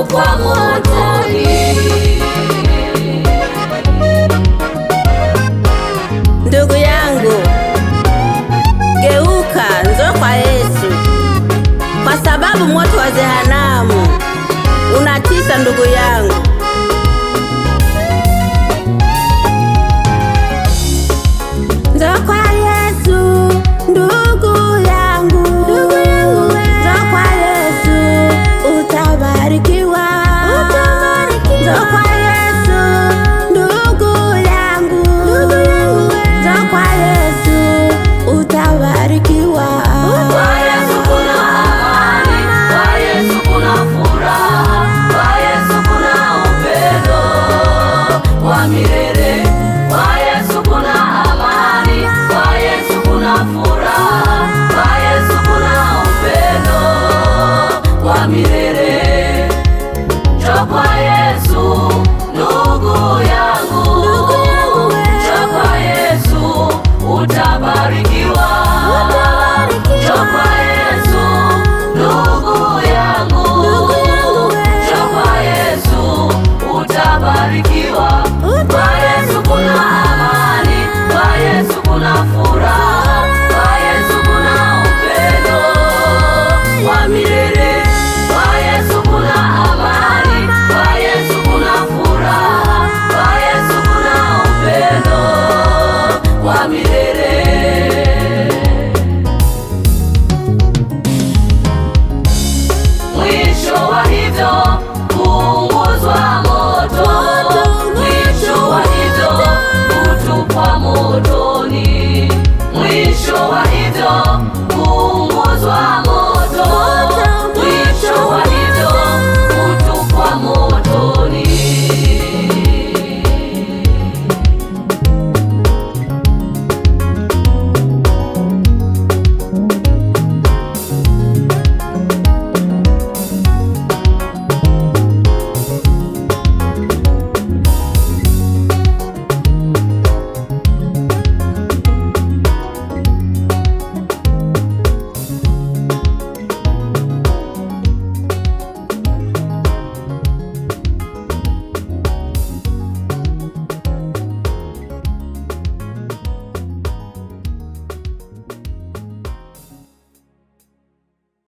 utatupwa motoni. Ndugu yangu, geuka, njoo kwa Yesu, kwa sababu moto wa Jehanamu unatisha ndugu yangu. Njoo kwa Yesu ndugu yangu, njoo kwa Yesu utabarikiwa. Njoo kwa Yesu ndugu yangu, njoo kwa Yesu utabarikiwa. Kwa Yesu kuna amani, kwa Yesu kuna furaha, kwa Yesu kuna upendo wa milele. Kwa Yesu kuna amani, kwa Yesu kuna furaha, kwa Yesu kuna upendo wa milele. Njoo kwa Yesu ndugu yangu, njoo kwa Yesu utabarikiwa.